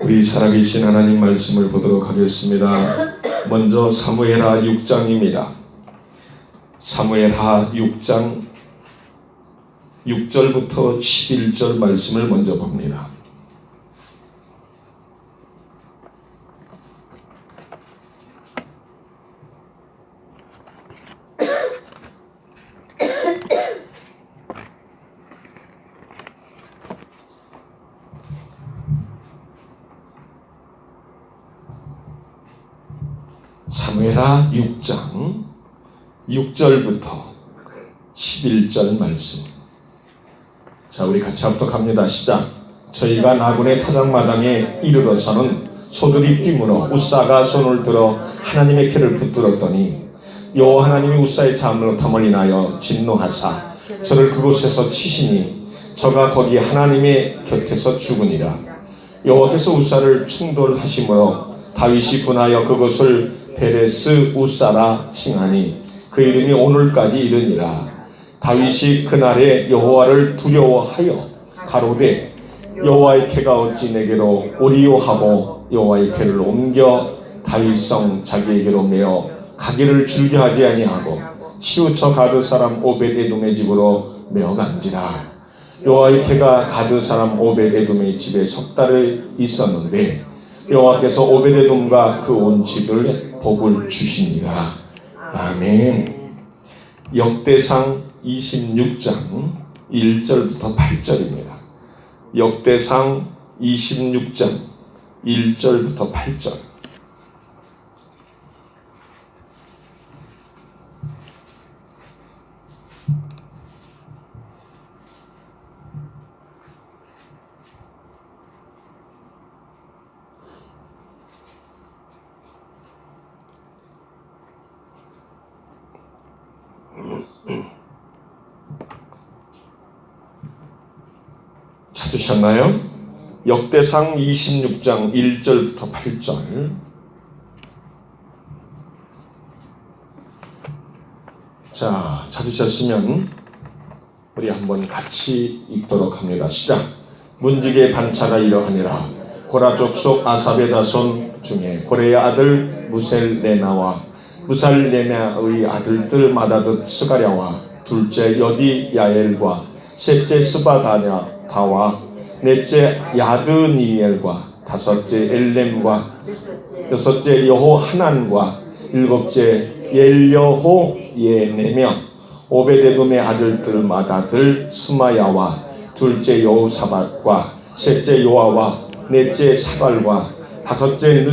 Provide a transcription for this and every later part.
우리 살아계신 하나님 말씀을 보도록 하겠습니다. 먼저 사무엘하 6장입니다. 사무엘하 6장 6절부터 11절 말씀을 먼저 봅니다. 사무엘하 6장 6절부터 11절 말씀. 자, 우리 같이 합독합니다. 시작. 저희가 나군의 타작마당에 이르러서는 소들이 뛰므로 우사가 손을 들어 하나님의 캐를 붙들었더니 여호와 하나님이 우사의 잘못함을 인하여 진노하사 저를 그곳에서 치시니 저가 거기 하나님의 곁에서 죽으니라. 여호와께서 우사를 충돌하심으로 다윗이 분하여 그것을 베레스 우사라 칭하니 그 이름이 오늘까지 이르니라. 다윗이 그날에 여호와를 두려워하여 가로되 여호와의 캐가 어찌 내게로 오리요 하고 여호와의 캐를 옮겨 다윗성 자기에게로 메어 가기를 즐겨하지 아니하고 치우쳐 가드 사람 오벳에돔의 집으로 메어간지라. 여호와의 캐가 가드 사람 오벳에돔의 집에 석 달을 있었는데 여호와께서 오벳에돔과 그 온 집을 복을 주시니라. 아멘. 역대상 26장 1절부터 8절입니다. 역대상 26장 1절부터 8절. 찾으셨나요? 역대상 26장 1절부터 8절. 자, 찾으셨으면 우리 한번 같이 읽도록 합니다. 시작. 문지기의 반차가 이러하니라. 고라 족속 아삽의 자손 중에 고레의 아들 무셀레나와 무살레나의 아들들 마다드 스가랴와 둘째 여디 야엘과 셋째 스바다와 넷째 야드니엘과 다섯째 엘렘과 여섯째 여호하난과 일곱째 엘여호예네며 오베데돔의 아들들 마다들 스마야와 둘째 여호사밧과 셋째 요아와 넷째 사발과 다섯째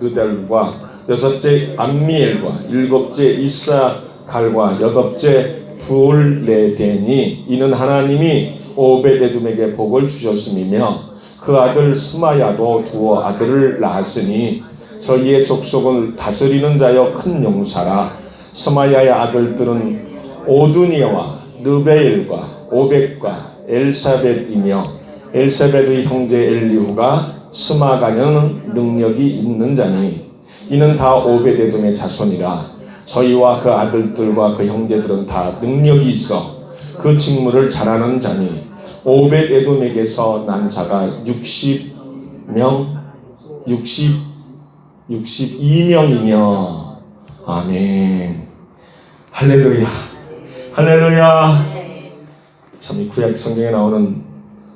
느델과 여섯째 암미엘과 일곱째 이사갈과 여덟째 불레데니. 이는 하나님이 오베데돔에게 복을 주셨음이며 그 아들 스마야도 두어 아들을 낳았으니 저희의 족속을 다스리는 자여 큰 용사라. 스마야의 아들들은 오드니아와 르베엘과 오벳과 엘사벳이며 엘사벳의 형제 엘리후가 스마가는 능력이 있는 자니 이는 다 오베데돔의 자손이라. 저희와 그 아들들과 그 형제들은 다 능력이 있어 그 직무를 잘하는 자니 오벳에돔에게서 난 자가 62명이며. 아멘. 할렐루야. 할렐루야. 참 이 구약 성경에 나오는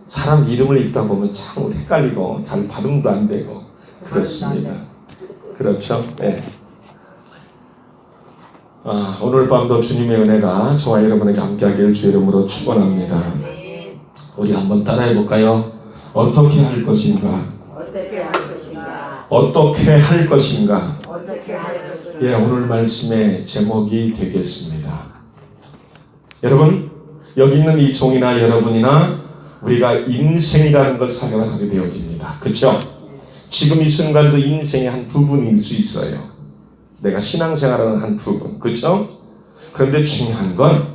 사람 이름을 읽다 보면 참 헷갈리고 잘 발음도 안 되고 그렇습니다. 그렇죠? 네. 오늘 밤도 주님의 은혜가 저와 여러분에게 함께하기를 주 이름으로 축원합니다. 우리 한번 따라해 볼까요? 어떻게 할 것인가? 어떻게 할 것인가? 예, 오늘 말씀의 제목이 되겠습니다. 여러분, 여기 있는 이 종이나 여러분이나 우리가 인생이라는 걸 살아가게 되어집니다. 그렇죠? 지금 이 순간도 인생의 한 부분일 수 있어요. 내가 신앙생활하는 한 부분, 그렇죠? 그런데 중요한 건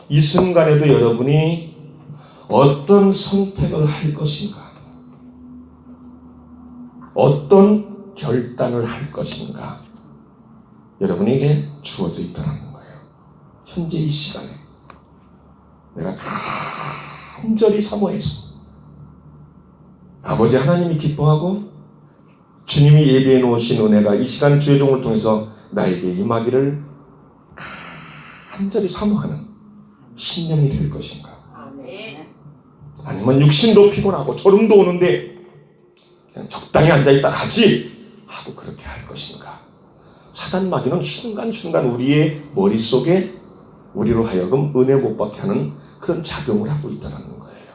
이 순간에도 여러분이 어떤 선택을 할 것인가, 어떤 결단을 할 것인가, 여러분에게 주어져 있다는 거예요. 현재 이 시간에 내가 간절히 사모해서 아버지 하나님이 기뻐하고 주님이 예비해 놓으신 은혜가 이 시간 주의 종을 통해서 나에게 임하기를 간절히 사모하는 신령이 될 것인가? 아니면 육신도 피곤하고 졸음도 오는데 그냥 적당히 앉아있다 가지 하고 그렇게 할 것인가? 사단 마귀는 순간순간 우리의 머릿속에 우리로 하여금 은혜 못 받게 하는 그런 작용을 하고 있다는 거예요.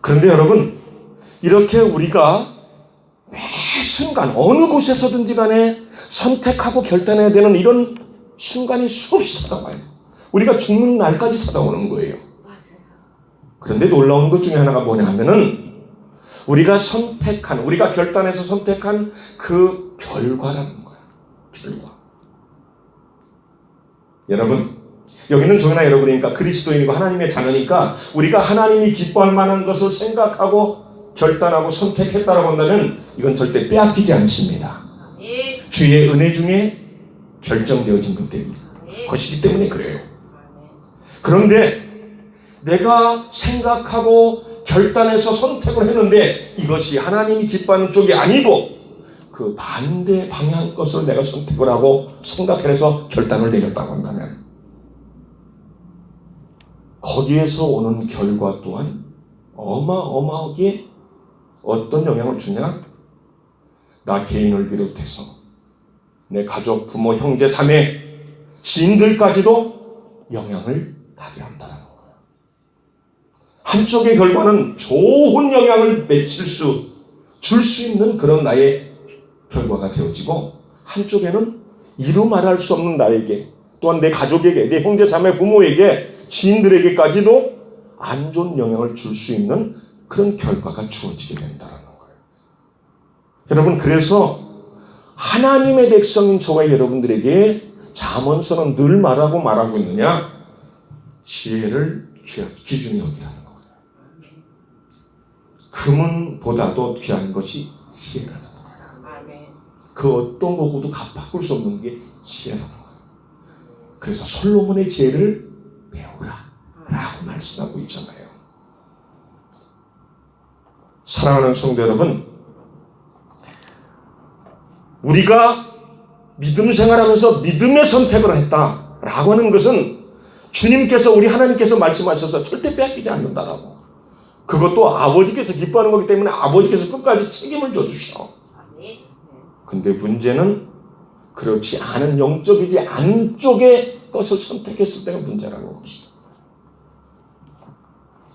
그런데 여러분, 이렇게 우리가 매 순간 어느 곳에서든지 간에 선택하고 결단해야 되는 이런 순간이 수없이 찾아와요. 우리가 죽는 날까지 찾아오는 거예요. 그런데 놀라운 것 중에 하나가 뭐냐 하면은 우리가 결단해서 선택한 그 결과라는 거야. 결과. 여러분, 여기는 저나 여러분이니까 그리스도인이고 하나님의 자녀니까 우리가 하나님이 기뻐할 만한 것을 생각하고 결단하고 선택했다라고 한다면 이건 절대 빼앗기지 않습니다. 주의 은혜 중에 결정되어진 것이기 때문에 그래요. 그런데 내가 생각하고 결단해서 선택을 했는데 이것이 하나님이 기뻐하는 쪽이 아니고 그 반대 방향 것을 내가 선택을 하고 생각해서 결단을 내렸다고 한다면 거기에서 오는 결과 또한 어마어마하게 어떤 영향을 주냐? 나 개인을 비롯해서 내 가족, 부모, 형제, 자매, 지인들까지도 영향을 가게 한다는 거예요. 한쪽의 결과는 좋은 영향을 줄 수 있는 그런 나의 결과가 되어지고 한쪽에는 이루 말할 수 없는 나에게 또한 내 가족에게, 내 형제, 자매, 부모에게, 지인들에게까지도 안 좋은 영향을 줄 수 있는 그런 결과가 주어지게 된다는 거예요. 여러분, 그래서 하나님의 백성인 저와 여러분들에게 잠언서는 늘 말하고 있느냐? 지혜를 기준히 여기야 하는 거예요. 금은보다도 귀한 것이 지혜라는 거예요. 그 어떤 거고도 갚아볼 수 없는 게 지혜라는 거예요. 그래서 솔로몬의 지혜를 배우라 라고 말씀하고 있잖아요. 사랑하는 성도 여러분, 우리가 믿음 생활하면서 믿음의 선택을 했다라고 하는 것은 주님께서, 우리 하나님께서 말씀하셔서 절대 빼앗기지 않는다라고. 그것도 아버지께서 기뻐하는 거기 때문에 아버지께서 끝까지 책임을 져주셔. 근데 문제는 그렇지 않은 영적이지 안쪽의 것을 선택했을 때가 문제라는 것이다.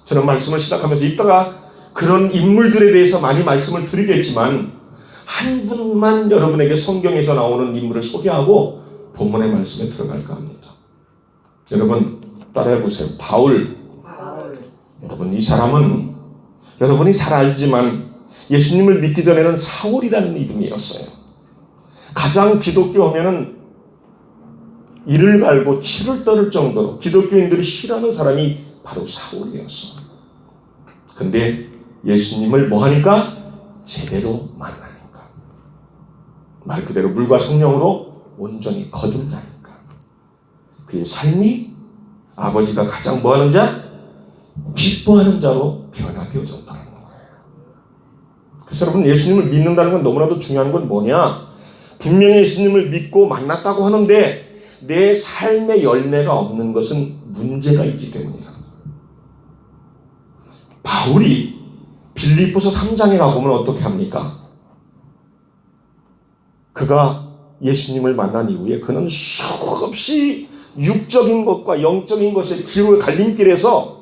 저는 말씀을 시작하면서 이따가 그런 인물들에 대해서 많이 말씀을 드리겠지만 한 분만 여러분에게 성경에서 나오는 인물을 소개하고 본문의 말씀에 들어갈까 합니다. 여러분 따라해 보세요. 바울. 여러분, 이 사람은 여러분이 잘 알지만 예수님을 믿기 전에는 사울이라는 이름이었어요. 가장 기독교 하면은 이를 갈고 치를 떨을 정도로 기독교인들이 싫어하는 사람이 바로 사울이었어. 근데 예수님을 뭐하니까? 제대로 만나니까. 말 그대로 물과 성령으로 온전히 거듭나니까. 그의 삶이 아버지가 가장 뭐하는 자? 기뻐하는 자로 변화되어졌다는 거예요. 그래서 여러분, 예수님을 믿는다는 건 너무나도 중요한 건 뭐냐? 분명히 예수님을 믿고 만났다고 하는데 내 삶의 열매가 없는 것은 문제가 있기 때문이다. 바울이 빌립보서 3장에 가보면 어떻게 합니까? 그가 예수님을 만난 이후에 그는 수없이 육적인 것과 영적인 것의 갈림길에서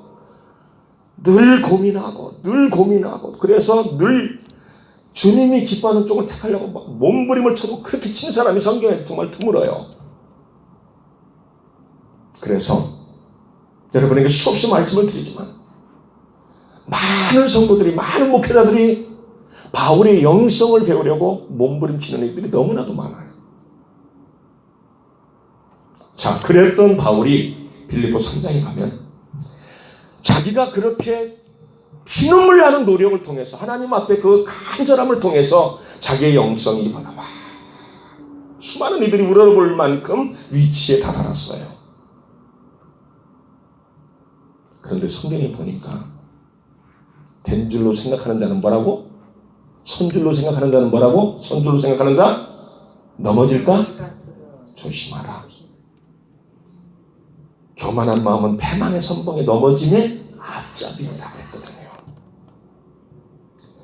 늘 고민하고 그래서 늘 주님이 기뻐하는 쪽을 택하려고 막 몸부림을 쳐도 그렇게 친 사람이 성경에 정말 드물어요. 그래서 여러분에게 수없이 말씀을 드리지만 많은 성도들이, 많은 목회자들이 바울의 영성을 배우려고 몸부림치는 일들이 너무나도 많아요. 자, 그랬던 바울이 빌립보 3장에 가면 자기가 그렇게 피눈물 나는 노력을 통해서 하나님 앞에 그 간절함을 통해서 자기의 영성이 수많은 이들이 우러러볼 만큼 위치에 다다랐어요. 그런데 성경에 보니까 된 줄로 생각하는 자는 뭐라고? 손줄로 생각하는 자는 뭐라고? 손줄로 생각하는 자 넘어질까? 조심하라. 교만한 마음은 패망의 선봉에 넘어짐에 앞잡이라 했거든요.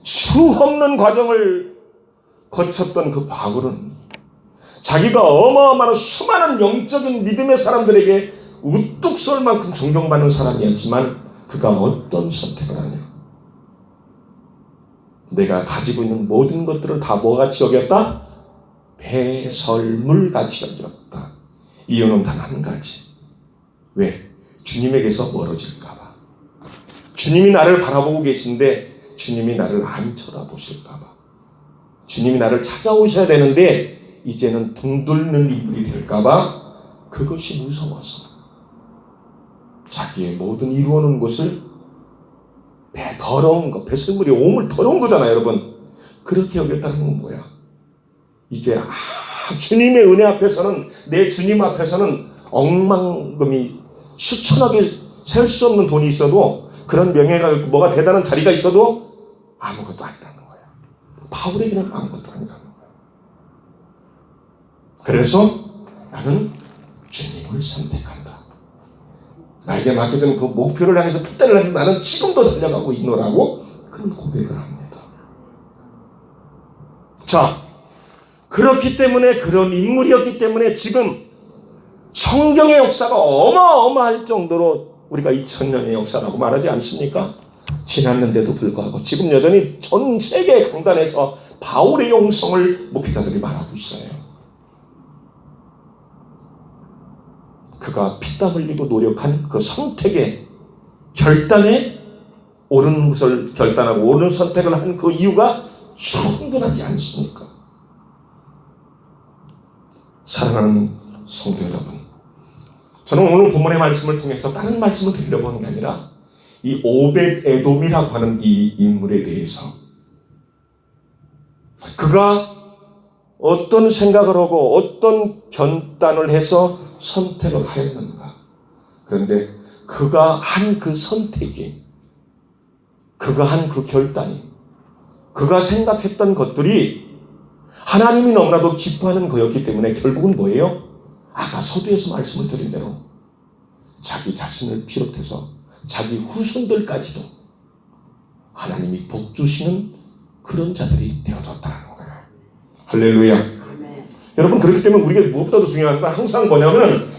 수없는 과정을 거쳤던 그 바울은 자기가 어마어마한 수많은 영적인 믿음의 사람들에게 우뚝 설 만큼 존경받는 사람이었지만 그가 어떤 선택을 하냐? 내가 가지고 있는 모든 것들을 다 뭐같이 여겼다? 배설물같이 여겼다. 이유는 단 한 가지. 왜? 주님에게서 멀어질까 봐. 주님이 나를 바라보고 계신데 주님이 나를 안 쳐다보실까 봐. 주님이 나를 찾아오셔야 되는데 이제는 둥들는 인물이 될까 봐 그것이 무서워서 자기의 모든 이루어놓은 것을 더러운 거, 배설물이 오물 더러운 거잖아요, 여러분. 그렇게 여겼다는 건 뭐야? 이게 주님의 은혜 앞에서는, 내 주님 앞에서는 억만금이 수천억에 셀 수 없는 돈이 있어도, 그런 명예가 있고 뭐가 대단한 자리가 있어도 아무것도 아니라는 거야. 바울에게는 아무것도 아니라는 거야. 그래서 나는 주님을 선택한다. 나에게 맡겨진 그 목표를 향해서 핏대를 향해서 나는 지금도 달려가고 있노라고 그런 고백을 합니다. 자, 그렇기 때문에, 그런 인물이었기 때문에 지금 성경의 역사가 어마어마할 정도로 우리가 2000년의 역사라고 말하지 않습니까? 지났는데도 불구하고 지금 여전히 전 세계 강단에서 바울의 영성을 목회자들이 말하고 있어요. 그가 피땀 흘리고 노력한 그 선택의 결단에 옳은 것을 결단하고 옳은 선택을 한 그 이유가 충분하지 않습니까? 사랑하는 성도 여러분, 저는 오늘 본문의 말씀을 통해서 다른 말씀을 드리려고 하는 게 아니라 이 오벳 에돔이라고 하는 이 인물에 대해서 그가 어떤 생각을 하고 어떤 결단을 해서 선택을 하였는가. 그런데 그가 한 그 선택이, 그가 한 그 결단이, 그가 생각했던 것들이 하나님이 너무나도 기뻐하는 거였기 때문에 결국은 뭐예요? 아까 서두에서 말씀을 드린 대로 자기 자신을 비롯해서 자기 후손들까지도 하나님이 복 주시는 그런 자들이 되어졌다는 거예요. 할렐루야. 아멘. 여러분, 그렇기 때문에 우리가 무엇보다도 중요한 건 항상 뭐냐면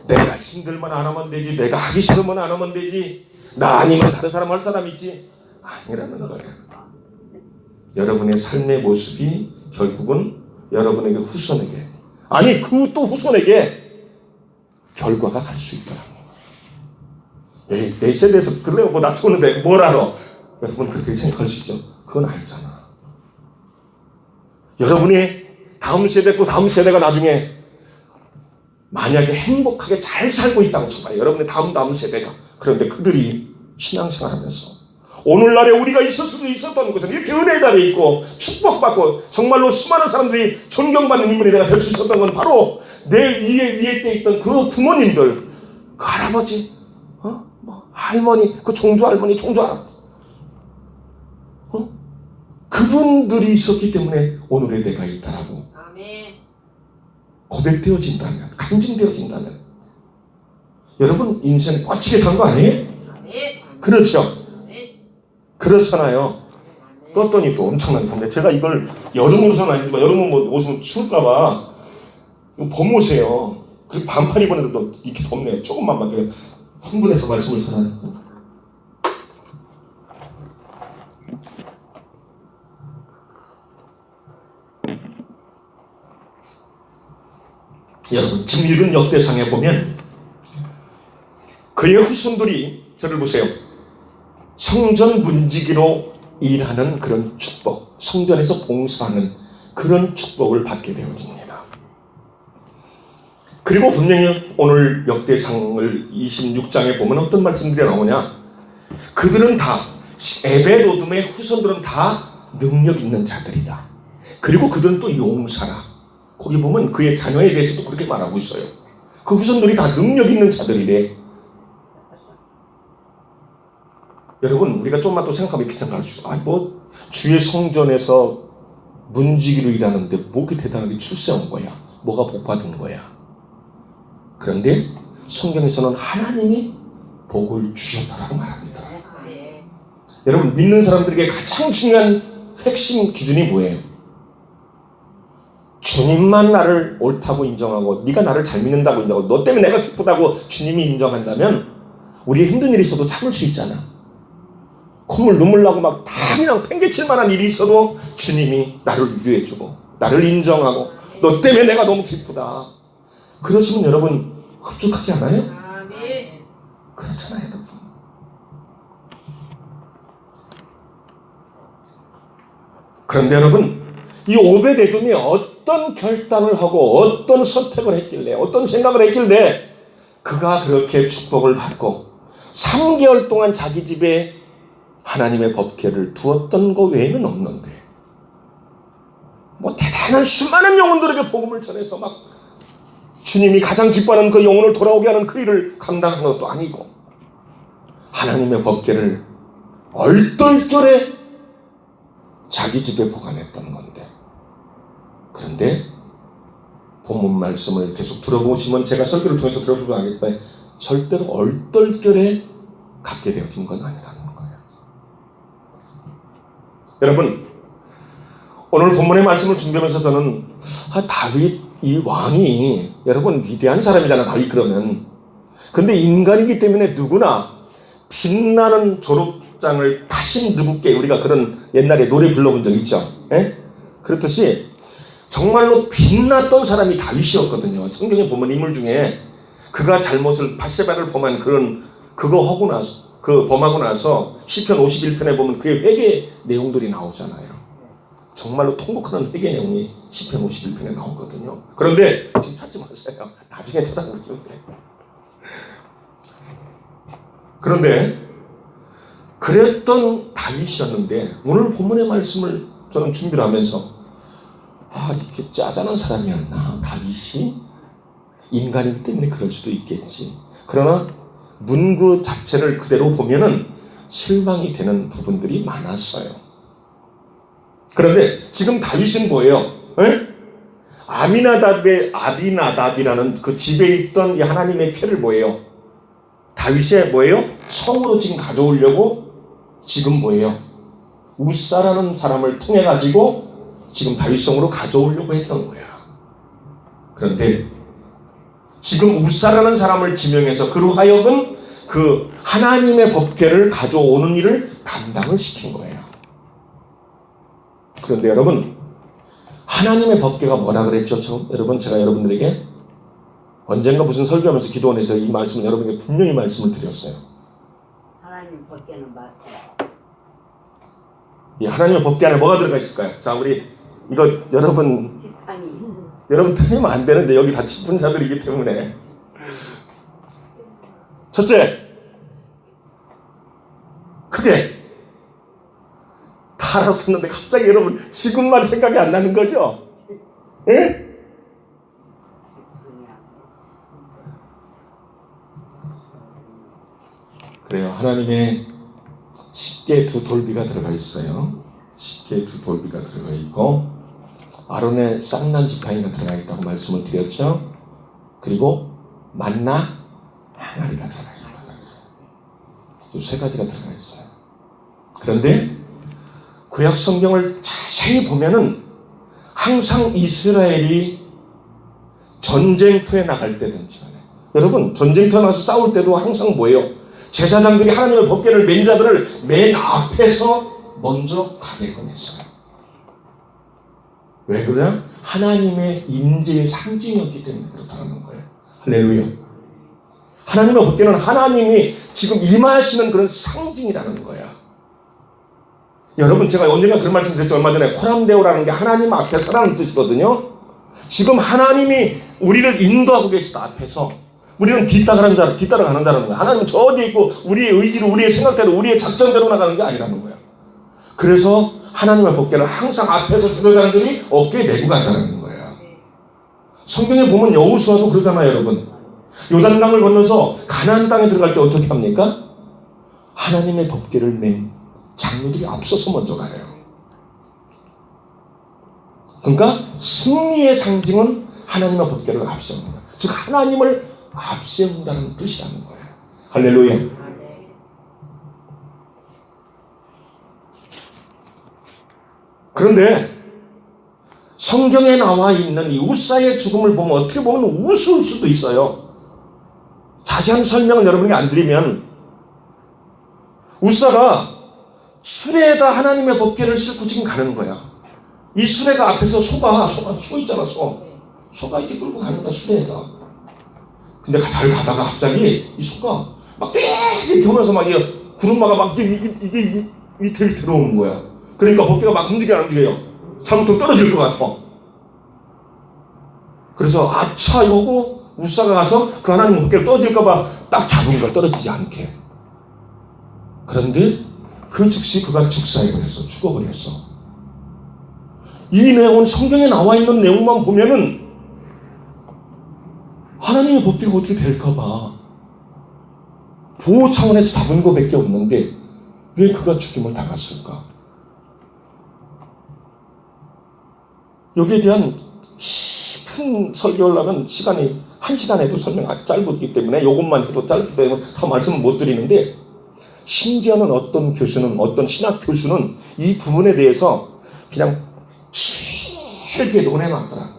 내가 힘들면 안 하면 되지, 내가 하기 싫으면 안 하면 되지, 나 아니면 다른 사람 할 사람 있지, 아니라는 거예요. 여러분의 삶의 모습이 결국은 여러분에게 후손에게, 아니 그 또 후손에게 결과가 갈 수 있다는 거예요. 에이, 내 세대에서 그래 뭐 놔두는데 뭘 알아? 여러분 그렇게 생각할 수 있죠. 그건 아니잖아. 여러분이 다음 세대고 다음 세대가 나중에 만약에 행복하게 잘 살고 있다고 쳐봐요. 여러분의 다음 세대가. 그런데 그들이 신앙생활하면서 오늘날에 우리가 있을 수도 있었던 것은 이렇게 은혜 자리에 있고 축복받고 정말로 수많은 사람들이 존경받는 인물이 내가 될 수 있었던 건 바로 내 위에 때 있던 그 부모님들, 그 할아버지, 할머니, 그 종주 할머니, 종주 할아버지, 그분들이 있었기 때문에 오늘의 내가 있다라고 아멘. 고백되어진다면, 간증되어진다면, 여러분 인생 꽉치게 산 거 아니에요? 아멘. 그렇죠. 그렇잖아요. 껐더니 또 엄청난 건데, 제가 이걸 여름 옷은 아니지만 여름 옷은 추울까봐 이거 봄 옷이에요. 그 반팔 입었는데도 이렇게 덥네요. 조금만 밖에 흥분해서 말씀을 전하니까. 여러분, 지금 읽은 역대상에 보면 그의 후손들이, 저를 보세요, 성전 문지기로 일하는 그런 축복, 성전에서 봉사하는 그런 축복을 받게 되어집니다. 그리고 분명히 오늘 역대상을 26장에 보면 어떤 말씀들이 나오냐, 그들은 다, 에베로돔의 후손들은 다 능력 있는 자들이다. 그리고 그들은 또 용사라. 거기 보면 그의 자녀에 대해서도 그렇게 말하고 있어요. 그 후손들이 다 능력 있는 자들이래. 여러분, 우리가 좀만 또 생각하면 이렇게 생각할 수 있어요. 주의 성전에서 문지기로 일하는데 뭐가 대단하게 출세한 거야? 뭐가 복받은 거야? 그런데 성경에서는 하나님이 복을 주셨다고 말합니다. 여러분, 믿는 사람들에게 가장 중요한 핵심 기준이 뭐예요? 주님만 나를 옳다고 인정하고 네가 나를 잘 믿는다고 인정하고 너 때문에 내가 기쁘다고 주님이 인정한다면 우리의 힘든 일이 있어도 참을 수 있잖아. 콧물 눈물 나고 막 다 그냥 팽개칠 만한 일이 있어도 주님이 나를 위로해주고 나를 인정하고 너 때문에 내가 너무 기쁘다. 그러시면 여러분 흡족하지 않아요? 아멘. 그렇잖아요, 여러분. 그런데 여러분, 이 오벳에돔이 어떤 결단을 하고 어떤 선택을 했길래 어떤 생각을 했길래 그가 그렇게 축복을 받고 3개월 동안 자기 집에 하나님의 법궤를 두었던 것 외에는 없는데 뭐 대단한 수많은 영혼들에게 복음을 전해서 막 주님이 가장 기뻐하는 그 영혼을 돌아오게 하는 그 일을 감당한 것도 아니고 하나님의 법궤를 얼떨결에 자기 집에 보관했던 건데, 그런데 본문 말씀을 계속 들어보시면 제가 설교를 통해서 들어보면 알겠지만 절대로 얼떨결에 갖게 되어진 건 아니라는 거예요. 여러분, 오늘 본문의 말씀을 준비하면서 저는 다윗 이 왕이 여러분 위대한 사람이잖아. 다윗 그러면. 근데 인간이기 때문에 누구나 빛나는 졸업장을 타신 누구께 우리가 그런 옛날에 노래 불러본 적 있죠. 에? 그렇듯이 정말로 빛났던 사람이 다윗이었거든요. 성경에 보면 인물 중에 그가 잘못을 밧세바를 범한 그거 하고 나서 범하고 나서 시편 51편에 보면 그의 회개 내용들이 나오잖아요. 정말로 통곡하는 회개 내용이 시편 51편에 나오거든요. 그런데 지금 찾지 마세요. 나중에 찾아보시면 돼요. 그런데 그랬던 다윗이었는데 오늘 본문의 말씀을 저는 준비를 하면서 이렇게 짜잔한 사람이었나? 다윗이 인간이기 때문에 그럴 수도 있겠지. 그러나 문구 자체를 그대로 보면은 실망이 되는 부분들이 많았어요. 그런데 지금 다윗은 뭐예요? 아비나답이라는 그 집에 있던 이 하나님의 표를 뭐예요? 다윗의 뭐예요? 성으로 지금 가져오려고 지금 뭐예요? 우사라는 사람을 통해 가지고 지금 다윗 성으로 가져오려고 했던 거야. 그런데 지금 우사라는 사람을 지명해서 그로 하여금 그 하나님의 법궤를 가져오는 일을 담당을 시킨 거예요. 그런데 여러분, 하나님의 법궤가 뭐라 그랬죠? 여러분, 제가 여러분들에게 언젠가 무슨 설교하면서 기도원에서 이 말씀을 여러분에게 분명히 말씀을 드렸어요. 하나님 법궤는 말씀. 이 하나님의 법궤 안에 뭐가 들어가 있을까요? 자, 우리 이거 여러분 틀리면 안 되는데 여기 다 직분자들이기 때문에 첫째, 크게 다 알았었는데 갑자기 여러분 지금만 생각이 안 나는 거죠? 예? 그래요. 하나님의 10개의 두 돌비가 들어가 있어요. 10개의 두 돌비가 들어가 있고 아론의 쌍난 지팡이가 들어가 있다고 말씀을 드렸죠. 그리고 만나 항아리가 들어가 있다고 했어요. 이 세 가지가 들어가 있어요. 그런데 구약 성경을 자세히 보면은 항상 이스라엘이 전쟁터에 나갈 때든지 여러분 전쟁터에 나가서 싸울 때도 항상 뭐예요? 제사장들이 하나님의 법궤를 맨 자들을 맨 앞에서 먼저 가게끔 했어요. 왜 그래요? 하나님의 임재의 상징이었기 때문에 그렇다는 거예요. 할렐루야. 하나님의 법궤는 하나님이 지금 임하시는 그런 상징이라는 거야. 여러분, 제가 언젠가 그런 말씀 드렸죠. 얼마 전에 코람데오라는 게 하나님 앞에 서라는 뜻이거든요. 지금 하나님이 우리를 인도하고 계시다. 앞에서 우리는 뒤따라가는 자라는 거야. 하나님은 저 어디에 있고 우리의 의지로, 우리의 생각대로, 우리의 작전대로 나가는 게 아니라는 거야. 그래서 하나님의 법궤를 항상 앞에서 지도자들이 어깨에 메고 간다는 거야. 성경에 보면 여호수아도 그러잖아요, 여러분. 요단강을 건너서 가나안 땅에 들어갈 때 어떻게 합니까? 하나님의 법궤를 맨 장로들이 앞서서 먼저 가요. 그러니까 승리의 상징은 하나님의 법궤를 앞세우는 거예요. 즉 하나님을 앞세운다는 뜻이라는 거예요. 할렐루야. 그런데 성경에 나와 있는 이 우사의 죽음을 보면 어떻게 보면 우스울 수도 있어요. 자세한 설명을 여러분에게 안 드리면 우사가 수레에다 하나님의 법궤를 싣고 지금 가는 거야. 이 수레가 앞에서 소 있잖아. 소가 이렇게 끌고 가는 거야, 수레에다. 근데 잘 가다가 갑자기 이 소가 막 이렇게 오면서 막 구름마가 막 이게 밑에 들어오는 거야. 그러니까 법궤가 막 움직여요. 잘못하면 떨어질 것 같아. 그래서 아차 이러고 우사가 가서 그 하나님 법궤를 떨어질까봐 딱 잡은 거야. 떨어지지 않게. 그런데 그 즉시 그가 즉사해버렸어. 죽어버렸어. 이 내용은 성경에 나와 있는 내용만 보면은 하나님의 법궤가 어떻게 될까봐 보호 차원에서 잡은 것밖에 없는데 왜 그가 죽임을 당했을까? 여기에 대한 깊은 설교를 하면 시간이 1시간에도 설명 짧기 때문에 이것만 해도 짧기 때문에 다 말씀을 못 드리는데 심지어는 어떤 교수는 어떤 신학 교수는 이 부분에 대해서 그냥 길게 논해놨더라고요.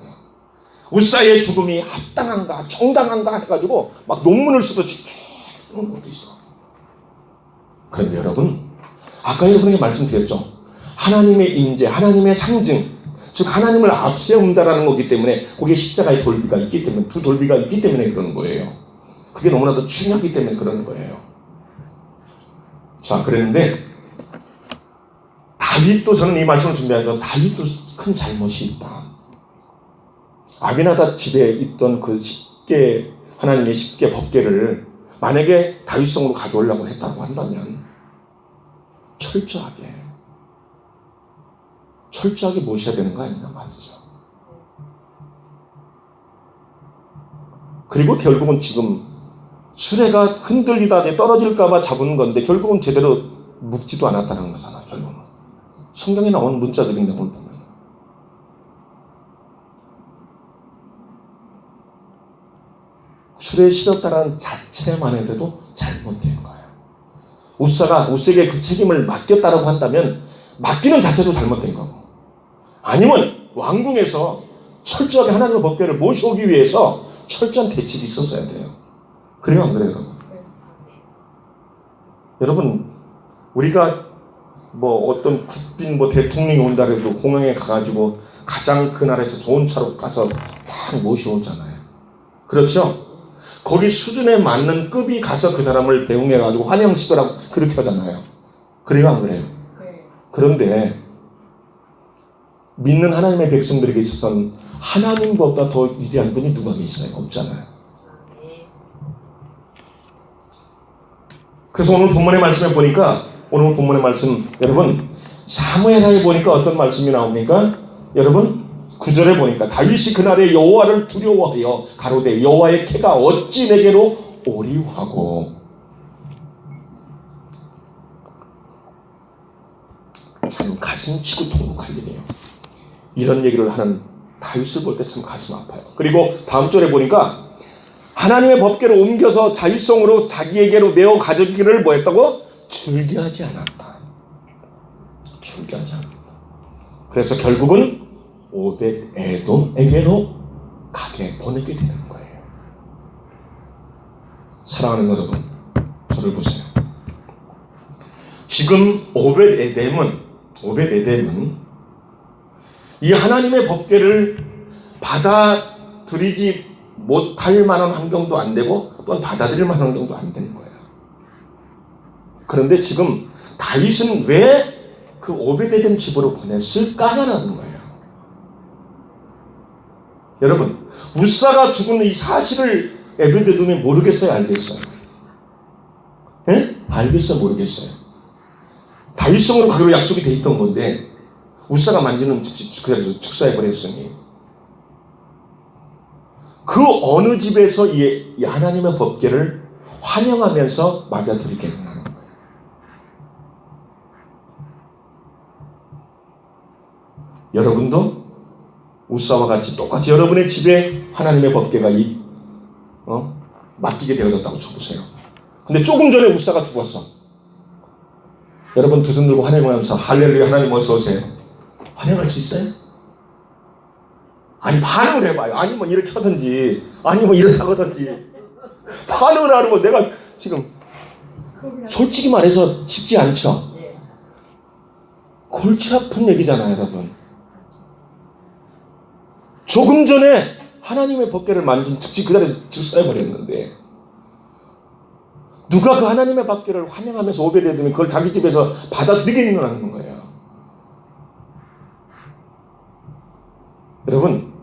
우사의 죽음이 합당한가 정당한가 해가지고 막 논문을 쓰듯이 그런 것도 있어. 그런데 여러분 아까 여러분에게 말씀드렸죠. 하나님의 인재, 하나님의 상징, 즉 하나님을 앞세운다라는 거기 때문에 거기에 십자가의 돌비가 있기 때문에 두 돌비가 있기 때문에 그러는 거예요. 그게 너무나도 중요하기 때문에 그러는 거예요. 자, 그랬는데 다윗도 저는 이 말씀을 준비하죠. 다윗도 큰 잘못이 있다. 아비나답 집에 있던 그 하나님의 10개 법궤를 만약에 다윗성으로 가져오려고 했다고 한다면 철저하게 모셔야 되는 거 아니냐 말이죠. 그리고 결국은 지금 수레가 흔들리다 떨어질까봐 잡은 건데 결국은 제대로 묶지도 않았다는 거잖아. 결국은 성경에 나온 문자적인 내용을 보면 수레에 실었다는 자체만 해도 잘못된 거예요. 우사에게 그 책임을 맡겼다라고 한다면 맡기는 자체도 잘못된 거고, 아니면 왕궁에서 철저하게 하나님의 법궤를 모셔오기 위해서 철저한 대책이 있었어야 돼요. 그래요, 안 그래요, 여러분? 여러분, 우리가 어떤 국빈 대통령이 온다 해도 공항에 가가지고 가장 그 나라에서 좋은 차로 가서 딱 모셔오잖아요. 그렇죠? 거기 수준에 맞는 급이 가서 그 사람을 배웅해가지고 환영식을 하고 그렇게 하잖아요. 그래요, 안 그래요? 그런데 믿는 하나님의 백성들에게 있어서는 하나님보다 더 위대한 분이 누가 계시나요? 없잖아요. 그래서 오늘 본문의 말씀에 보니까 오늘 본문의 말씀 여러분 사무엘하에 보니까 어떤 말씀이 나옵니까? 여러분 9절에 보니까 다윗이 그날에 여호와를 두려워하여 가로되 여호와의 캐가 어찌 내게로 오리하고. 참 가슴 치고 통곡할 일이에요. 이런 얘기를 하는 다윗을 볼 때 참 가슴 아파요. 그리고 다음 절에 보니까 하나님의 법궤를 옮겨서 자율성으로 자기에게로 내어 가져기를 뭐했다고? 줄기하지 않았다. 그래서 결국은 오벳에돔에게로 가게 보내게 되는 거예요. 사랑하는 여러분, 저를 보세요. 지금 오벳에돔은 이 하나님의 법궤를 받아들이지 못할 만한 환경도 안 되고 또한 받아들일 만한 환경도 안 되는 거예요. 그런데 지금 다윗은 왜 그 오벳에돔 집으로 보냈을까라는 거예요. 여러분, 우사가 죽은 이 사실을 오벳에돔이 모르겠어요, 알겠어요? 예? 알겠어요, 모르겠어요? 다윗성으로 가기로 약속이 돼 있던 건데 우사가 만지는 그래서 축사해버렸으니 그 어느 집에서 이 하나님의 법궤를 환영하면서 맞아들이게 되는 거예요. 여러분도 우사와 같이 똑같이 여러분의 집에 하나님의 법궤가 맡기게 되어졌다고 쳐보세요. 근데 조금 전에 우사가 죽었어. 여러분 두 손 들고 환영하면서 할렐루야 하나님 어서 오세요. 환영할 수 있어요? 아니 반응을 해봐요. 아니 뭐 이렇게 하든지 아니 뭐 이렇게 하든지 반응을 하는 거 내가 지금 솔직히 말해서 쉽지 않죠. 골치 아픈 얘기잖아요, 여러분. 조금 전에 하나님의 법궤를 만진 즉시 그 자리에서 즉사해버렸는데 누가 그 하나님의 법궤를 환영하면서 오베데돔이 그걸 자기 집에서 받아들이겠느냐는 거예요. 여러분,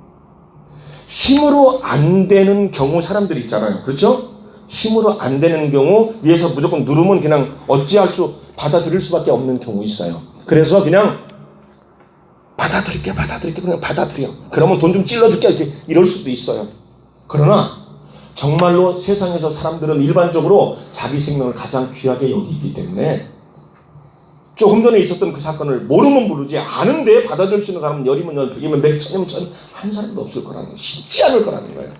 힘으로 안 되는 경우 사람들이 있잖아요. 그렇죠? 힘으로 안 되는 경우 위에서 무조건 누르면 그냥 어찌할 수 받아들일 수밖에 없는 경우 있어요. 그래서 그냥 받아들일게 그냥 받아들여. 그러면 돈 좀 찔러줄게 이렇게 이럴 수도 있어요. 그러나 정말로 세상에서 사람들은 일반적으로 자기 생명을 가장 귀하게 여기기 때문에 조금 전에 있었던 그 사건을 모르면 모르지 아는데 받아들일 수 있는 사람은 열이면 열, 백이면 백, 천이면 천, 한 사람도 없을 거라는 거예요. 쉽지 않을 거라는 거예요.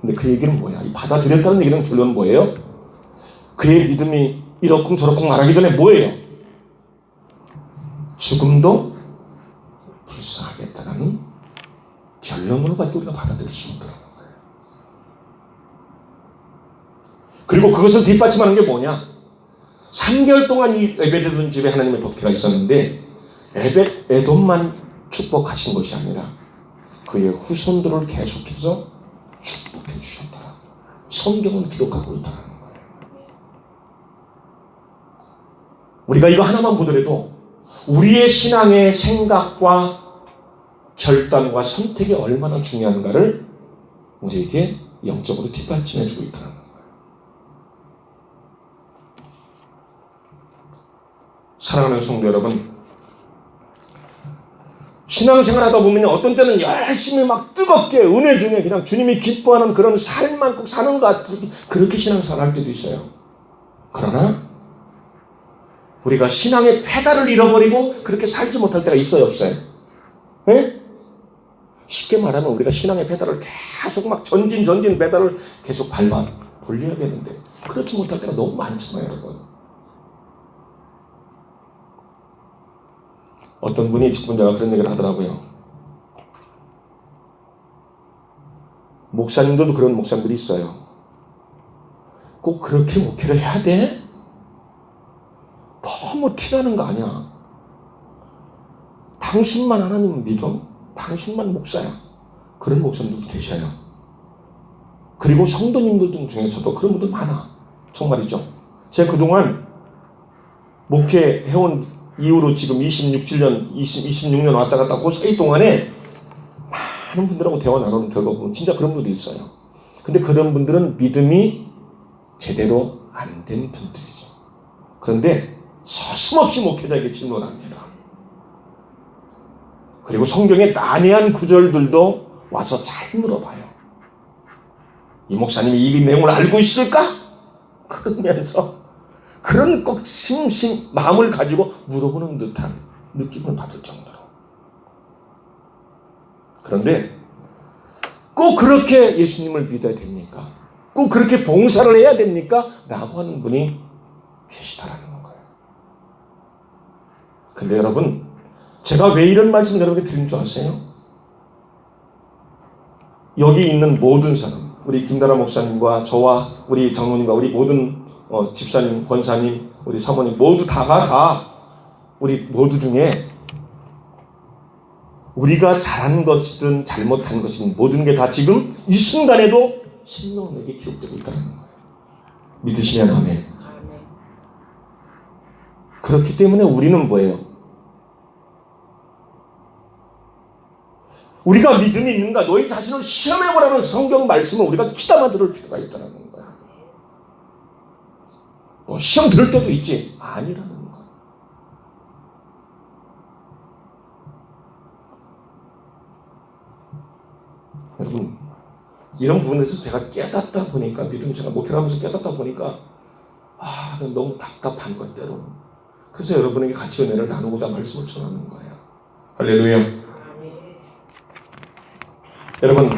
근데 그 얘기는 뭐야? 이 받아들였다는 얘기는 결론은 뭐예요? 그의 믿음이 이러쿵 저러쿵 말하기 전에 뭐예요? 죽음도 불쌍하겠다라는 결론으로밖에 우리가 받아들일 수 없다는 거예요. 그리고 그것을 뒷받침하는 게 뭐냐? 3개월 동안 이 에베드돈 집에 하나님의 법궤가 있었는데 에돔만 축복하신 것이 아니라 그의 후손들을 계속해서 축복해 주셨다. 성경은 기록하고 있다는 거예요. 우리가 이거 하나만 보더라도 우리의 신앙의 생각과 결단과 선택이 얼마나 중요한가를 우리에게 영적으로 뒷받침해주고 있다는 거예요. 사랑하는 성도 여러분, 신앙생활 하다 보면 어떤 때는 열심히 막 뜨겁게 은혜 중에 그냥 주님이 기뻐하는 그런 삶만 꼭 사는 것 같은 그렇게 신앙생활 할 때도 있어요. 그러나 우리가 신앙의 페달을 잃어버리고 그렇게 살지 못할 때가 있어요, 없어요? 네? 쉽게 말하면 우리가 신앙의 페달을 계속 막 전진 페달을 계속 밟아 돌려야 되는데 그렇지 못할 때가 너무 많잖아요, 여러분. 어떤 분이 직분자가 그런 얘기를 하더라고요. 목사님들도 그런 목사님들이 있어요. 꼭 그렇게 목회를 해야 돼? 너무 티나는 거 아니야. 당신만 하나님 믿어? 당신만 목사야. 그런 목사님들도 계셔요. 그리고 성도님들 중에서도 그런 분들 많아. 정말이죠. 제가 그동안 목회해온 이후로 지금 26년 왔다 갔다 그 사이 동안에 많은 분들하고 대화 나누는 결과 보면 진짜 그런 분들이 있어요. 근데 그런 분들은 믿음이 제대로 안 된 분들이죠. 그런데 서슴없이 목회자에게 질문합니다. 그리고 성경의 난해한 구절들도 와서 잘 물어봐요. 이 목사님이 이 내용을 알고 있을까? 그러면서 그런 꼭 마음을 가지고 물어보는 듯한 느낌을 받을 정도로. 그런데 꼭 그렇게 예수님을 믿어야 됩니까? 꼭 그렇게 봉사를 해야 됩니까? 라고 하는 분이 계시다라는 거예요. 근데 여러분, 제가 왜 이런 말씀을 여러분께 드린 줄 아세요? 여기 있는 모든 사람, 우리 김다라 목사님과 저와 우리 장로님과 우리 모든 집사님, 권사님, 우리 사모님 모두 다 우리 모두 중에 우리가 잘한 것이든 잘못한 것이든 모든 게 다 지금 이 순간에도 생명에게 기록되고 있다는 거예요. 믿으시면 아멘. 그렇기 때문에 우리는 뭐예요? 우리가 믿음이 있는가? 너희 자신을 시험해보라는 성경 말씀을 우리가 귀담아 들을 필요가 있다는 거예요. 시험 들을 때도 있지. 아니라는 거예요. 여러분, 이런 부분에서 제가 깨닫다 보니까, 믿음 제가 목회하면서 깨닫다 보니까 너무 답답한 것 때로. 그래서 여러분에게 같이 은혜를 나누고자 말씀을 전하는 거예요. 할렐루야. 여러분,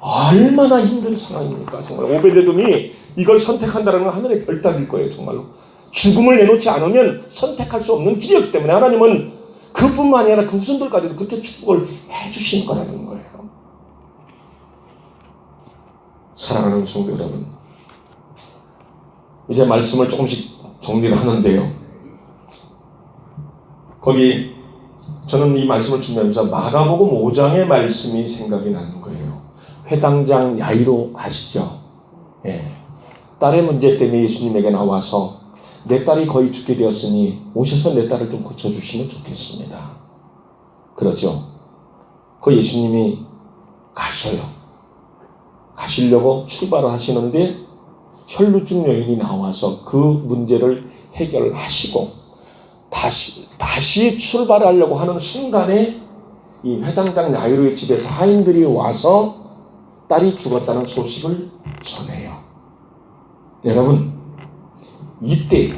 얼마나 힘든 상황입니까? 정말 오베데돔이 이걸 선택한다는 건 하늘의 별따기일 거예요. 정말로 죽음을 내놓지 않으면 선택할 수 없는 길이었기 때문에 하나님은 그뿐만 아니라 그 후손들까지도 그렇게 축복을 해주신 거라는 거예요. 사랑하는 성도 여러분, 이제 말씀을 조금씩 정리를 하는데요. 거기 저는 이 말씀을 준비하면서 마가복음 5장의 말씀이 생각이 나는 거예요. 회당장 야이로 아시죠? 예. 딸의 문제 때문에 예수님에게 나와서 내 딸이 거의 죽게 되었으니 오셔서 내 딸을 좀 고쳐주시면 좋겠습니다. 그러죠. 그 예수님이 가셔요. 가시려고 출발을 하시는데 혈루증 여인이 나와서 그 문제를 해결하시고 다시 출발하려고 하는 순간에 이 회당장 야이로의 집에서 하인들이 와서 딸이 죽었다는 소식을 전해요. 여러분, 이때예요.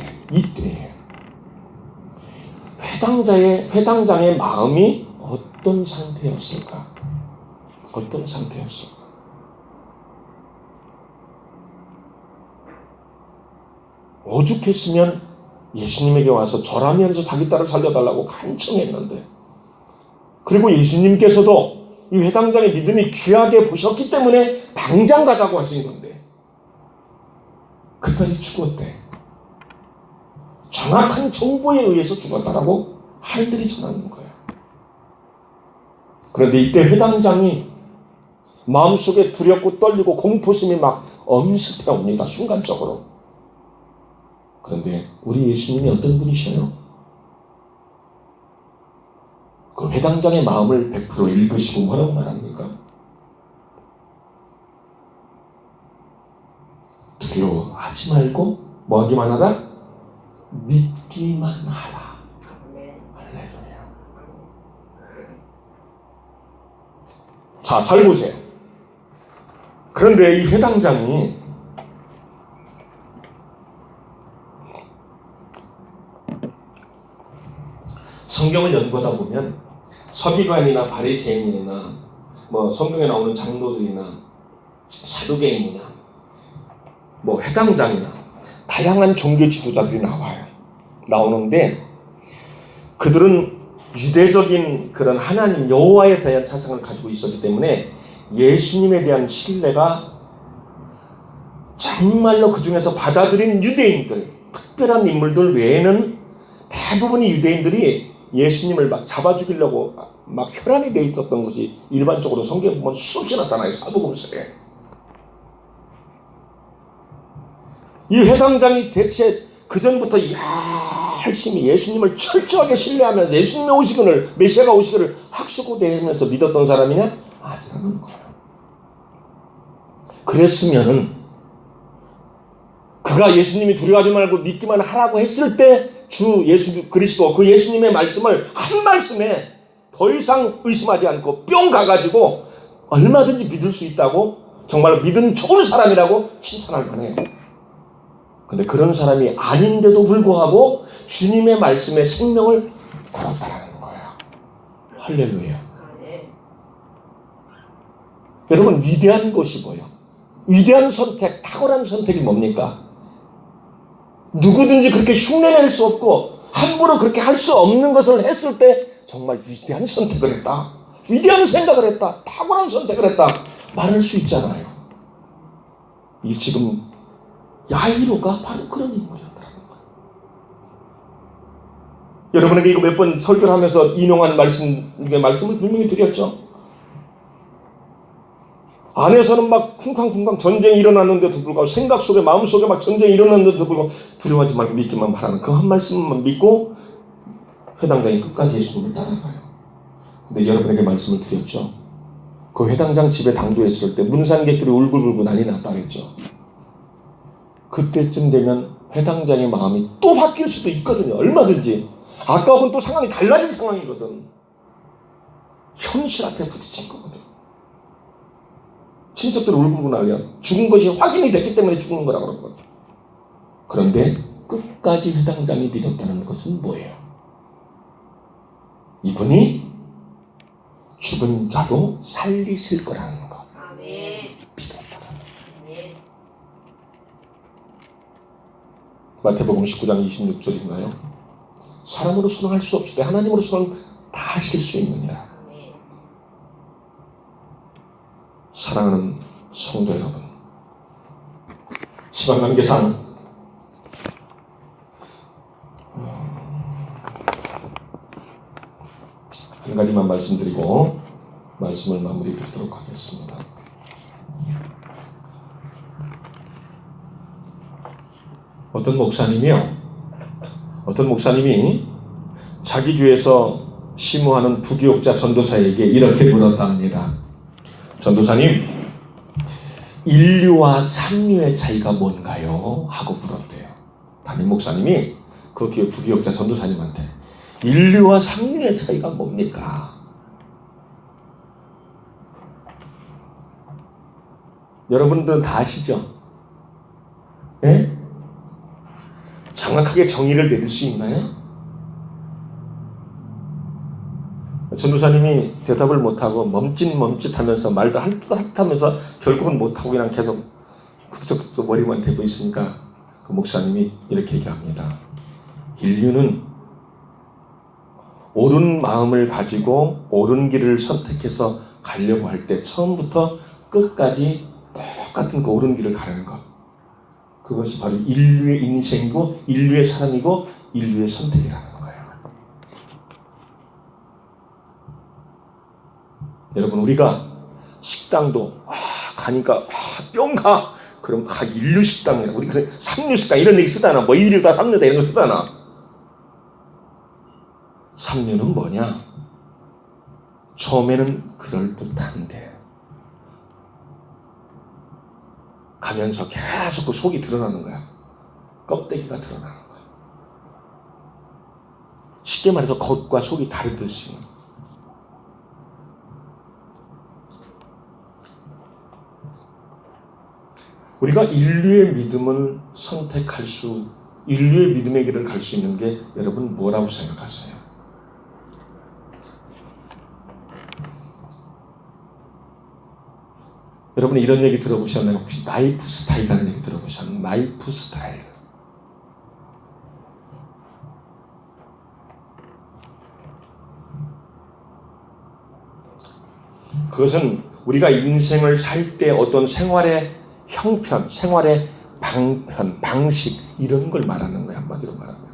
회당장의 마음이 어떤 상태였을까? 어떤 상태였을까? 오죽했으면 예수님에게 와서 절하면서 자기 딸을 살려달라고 간청했는데, 그리고 예수님께서도 이 회당장의 믿음이 귀하게 보셨기 때문에 당장 가자고 하신 건데 그 딸이 죽었대. 정확한 정보에 의해서 죽었다라고 하인들이 전하는 거예요. 그런데 이때 회당장이 마음속에 두렵고 떨리고 공포심이 막 엄습해 옵니다. 순간적으로. 그런데 우리 예수님이 어떤 분이셔요? 그 회당장의 마음을 100% 읽으시고 뭐라고 말합니까? 두려워하지 말고 뭐 하기만 하라? 믿기만 하라. 할렐루야. 자, 잘 보세요. 그런데 이 회당장이 성경을 연구하다 보면 서기관이나 바리새인이나 뭐 성경에 나오는 장로들이나 사두개인이나 뭐 회당장이나 다양한 종교 지도자들이 나오는데 그들은 유대적인 그런 하나님 여호와에 대한 사상을 가지고 있었기 때문에 예수님에 대한 신뢰가 정말로 그 중에서 받아들인 유대인들, 특별한 인물들 외에는 대부분의 유대인들이 예수님을 막 잡아 죽이려고 막 혈안이 돼 있었던 것이 일반적으로 성경에 보면 수없이 나타나요. 사복음서에. 이 회당장이 대체 그전부터 열심히 예수님을 철저하게 신뢰하면서 예수님의 오시기를, 메시아가 오시기를 확신고대하면서 믿었던 사람이냐? 아니라는 거예요. 그랬으면은 그가 예수님이 두려워하지 말고 믿기만 하라고 했을 때 주 예수 그리스도 그 예수님의 말씀을 한 말씀에 더 이상 의심하지 않고 뿅 가가지고 얼마든지 믿을 수 있다고 정말 믿음 좋은 사람이라고 칭찬할 만해요. 근데 그런 사람이 아닌데도 불구하고 주님의 말씀에 생명을 걸었다라는 거예요. 할렐루야. 여러분, 위대한 것이 뭐예요? 위대한 선택, 탁월한 선택이 뭡니까? 누구든지 그렇게 흉내낼 수 없고 함부로 그렇게 할 수 없는 것을 했을 때 정말 위대한 선택을 했다, 위대한 생각을 했다, 탁월한 선택을 했다 말할 수 있잖아요. 이 지금 야이로가 바로 그런 인물이었다는 거예요. 여러분에게 이거 몇 번 설교를 하면서 인용한 말씀을 분명히 드렸죠. 안에서는 막 쿵쾅쿵쾅 전쟁이 일어났는데도 불구하고 생각 속에 마음 속에 막 전쟁이 일어났는데도 불구하고 두려워하지 말고 믿기만 바라는 그 한 말씀만 믿고 회당장이 끝까지 예수님을 따라가요. 근데 여러분에게 말씀을 드렸죠. 그 회당장 집에 당도했을 때 문상객들이 울고불고 난리 났다 그랬죠. 그때쯤 되면 회당장의 마음이 또 바뀔 수도 있거든요. 얼마든지. 아까하고는 또 상황이 달라진 상황이거든. 현실 앞에 부딪힌 거거든. 친척들이 울고 나면 죽은 것이 확인이 됐기 때문에 죽는 거라고 그런 거죠. 그런데 끝까지 회당장이 믿었다는 것은 뭐예요? 이분이 죽은 자도 살리실 거라는 것. 아멘. 믿음으로. 아멘. 마태복음 19장 26절인가요? 사람으로서는 할 수 없을 때 하나님으로서는 다 하실 수 있느니라. 아멘. 사랑하는 성도 여러분, 시간 관계상 한 가지만 말씀드리고 말씀을 마무리 드리도록 하겠습니다. 어떤 목사님이 자기 교회에서 심호하는 부교육자 전도사에게 이렇게 물었답니다. 전도사님, 인류와 삼류의 차이가 뭔가요? 하고 물었대요. 담임 목사님이 그 교회 부교육자 전도사님한테 인류와 삼류의 차이가 뭡니까? 여러분들은 다 아시죠? 예? 정확하게 정의를 내릴 수 있나요? 전도사님이 대답을 못하고 멈칫멈칫하면서 말도 할 듯 하면서 결국은 못하고 그냥 계속 그쪽 머리만 대고 있으니까 그 목사님이 이렇게 얘기합니다. 인류는 옳은 마음을 가지고 옳은 길을 선택해서 가려고 할 때 처음부터 끝까지 똑같은 그 옳은 길을 가는 것, 그것이 바로 인류의 인생이고 인류의 삶이고 인류의 선택이라는 거예요. 여러분, 우리가 식당도 가니까 뿅 가. 그럼 인류 식당이라 우리 그 삼류 식당 이런 얘기 쓰잖아. 뭐 인류다 삼류다 이런 거 쓰잖아. 삼류는 뭐냐? 처음에는 그럴듯한데 가면서 계속 그 속이 드러나는 거야. 껍데기가 드러나는 거야. 쉽게 말해서 겉과 속이 다르듯이. 우리가 인류의 믿음을 선택할 수, 인류의 믿음의 길을 갈 수 있는 게 여러분 뭐라고 생각하세요? 여러분 이런 얘기 들어보셨나요? 혹시 라이프 스타일이라는 얘기 들어보셨나요? 라이프 스타일. 그것은 우리가 인생을 살 때 어떤 생활의 형편, 생활의 방편, 방식 이런 걸 말하는 거예요. 한마디로 말하면.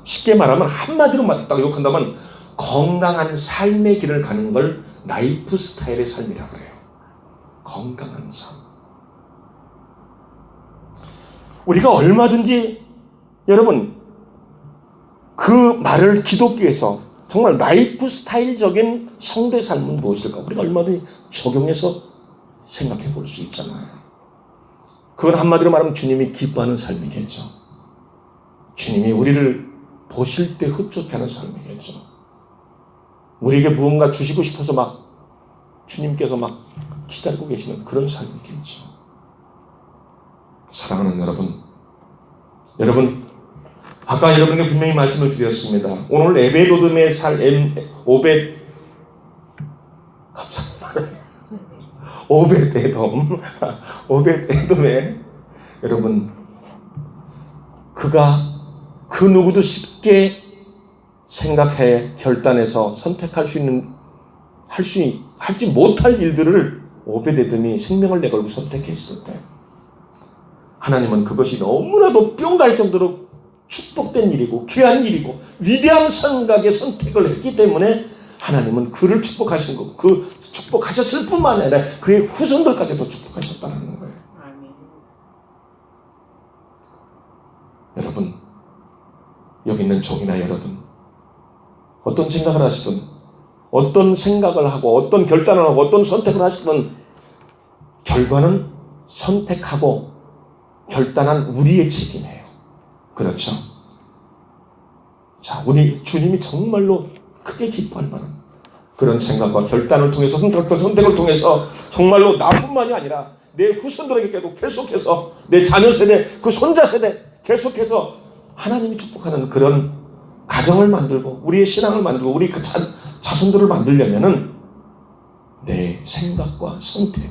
쉽게 말하면 한마디로 딱 욕한다면 건강한 삶의 길을 가는 걸 라이프 스타일의 삶이라고 해요. 건강한 삶. 우리가 얼마든지 여러분 그 말을 기독교에서 정말 라이프 스타일적인 성도의 삶은 무엇일까? 우리가 얼마든지 적용해서 생각해 볼 수 있잖아요. 그건 한마디로 말하면 주님이 기뻐하는 삶이겠죠. 주님이 우리를 보실 때 흡족해하는 삶이겠죠. 우리에게 무언가 주시고 싶어서 막 주님께서 막 기다리고 계시는 그런 삶이겠죠. 사랑하는 여러분, 아까 여러분에게 분명히 말씀을 드렸습니다. 오늘 에베도돔의 오벳에돔의 여러분, 그가 그 누구도 쉽게 생각해 결단해서 선택할 수 있는 하지 못할 일들을 오벳에돔이 생명을 내걸고 선택했을 때 하나님은 그것이 너무나도 뿅 갈 정도로 축복된 일이고 귀한 일이고 위대한 생각의 선택을 했기 때문에 하나님은 그를 축복하신 거고 그 축복하셨을 뿐만 아니라 그의 후손들까지도 축복하셨다는 거예요. 아멘. 여러분, 여기 있는 종이나 여러분, 어떤 생각을 하시든 어떤 생각을 하고 어떤 결단을 하고 어떤 선택을 하시든 결과는 선택하고 결단한 우리의 책임이에요. 그렇죠? 자, 우리 주님이 정말로 크게 기뻐할 만한 그런 생각과 결단을 통해서 선택을 통해서 정말로 나뿐만이 아니라 내 후손들에게도 계속해서 내 자녀 세대, 그 손자 세대 계속해서 하나님이 축복하는 그런 가정을 만들고 우리의 신앙을 만들고 우리 그 자손들을 만들려면은 내 생각과 선택,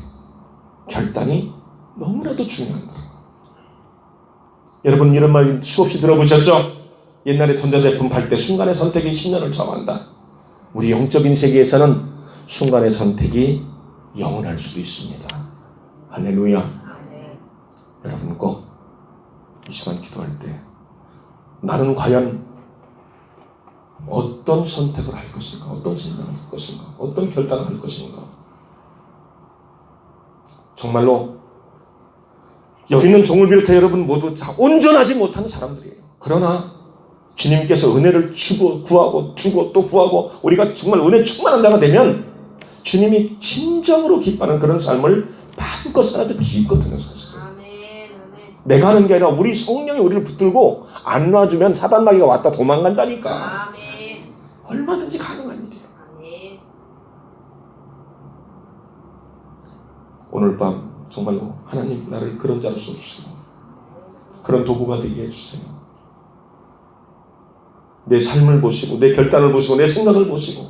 결단이 너무나도 중요한 거예요. 여러분 이런 말 수없이 들어보셨죠? 옛날에 전자제품 팔 때 순간의 선택이 10년을 좌우한다. 우리 영적인 세계에서는 순간의 선택이 영원할 수도 있습니다. 할렐루야. 여러분 꼭 이 시간 기도할 때 나는 과연 어떤 선택을 할 것인가, 어떤 생각을 할 것인가, 어떤 결단을 할 것인가. 정말로 여기 있는 종을 비롯해 여러분 모두 다 온전하지 못한 사람들이에요. 그러나 주님께서 은혜를 주고 구하고 주고 또 구하고 우리가 정말 은혜 충만한 자가 되면 주님이 진정으로 기뻐하는 그런 삶을 마음껏 살아도 있거든요. 사실 내가 하는 게 아니라 우리 성령이 우리를 붙들고 안 놔주면 사단마귀가 왔다 도망간다니까. 얼마든지 가능한 일이에요. 오늘 밤 정말로 하나님 나를 그런 자로 써주세요. 그런 도구가 되게 해주세요. 내 삶을 보시고 내 결단을 보시고 내 생각을 보시고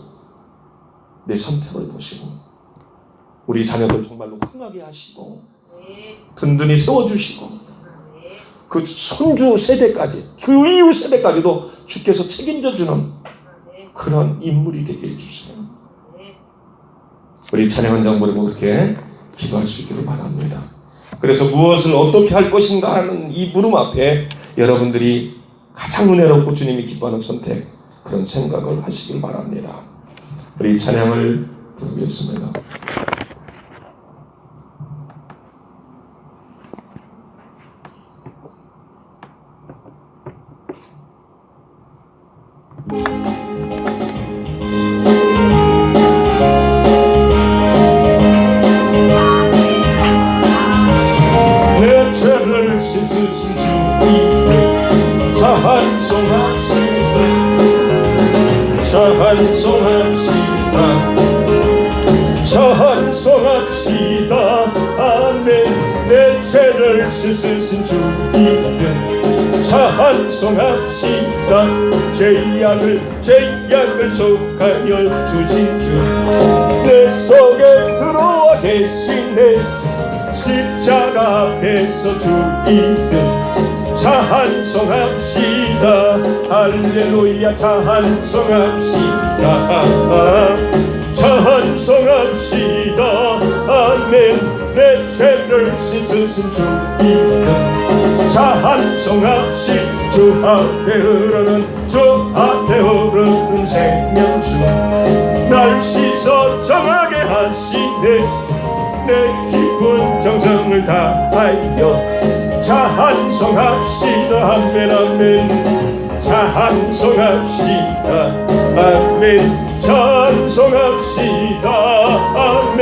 내 선택을 보시고 우리 자녀들 정말로 흥하게 하시고 든든히 세워주시고 그 손주 세대까지 그 이후 세대까지도 주께서 책임져주는 그런 인물이 되게 해주세요. 우리 찬양 한 장 부르고 그렇게 기도할 수 있기를 바랍니다. 그래서 무엇을 어떻게 할 것인가 하는 이 물음 앞에 여러분들이 가장 은혜롭고 주님이 기뻐하는 선택, 그런 생각을 하시길 바랍니다. 우리 찬양을 부르겠습니다. 내 죄를 씻으신 주님을 찬송합시다. 찬송합시다. 찬송합시다. 아멘. 내 죄를 씻으신 주님을 찬송합시다. 죄악을 속하여 주신 주 내 속에 들어와 계시네. 십자가 앞에서 주님을 찬송합시다. 할렐루야. 찬송합시다. 찬송합시다. 아멘. 내 죄를 씻으신 주님을 찬송합시다. 주 앞에 흐르는 생명수 날 씻어 정하게 하시네. 내 깊은 정성을 다하여 찬송합시다. 아멘. 아멘. 찬송합시다. 아멘. 찬송합시다. 아멘.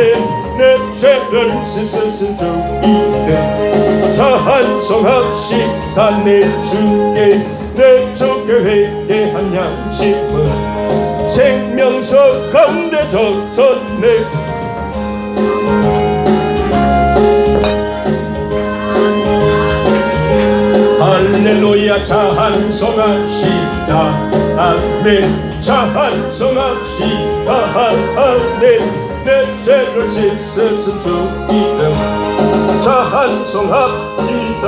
내 죄를 씻으신 주님을 찬송합시다. 내 주께 회개한 양심은 생명석 가운데 적셨네. 할렐루야. 찬송합시다. 아멘. 찬송합시다. 아멘. 내 죄를 씻으신 주 이름 찬송합시다.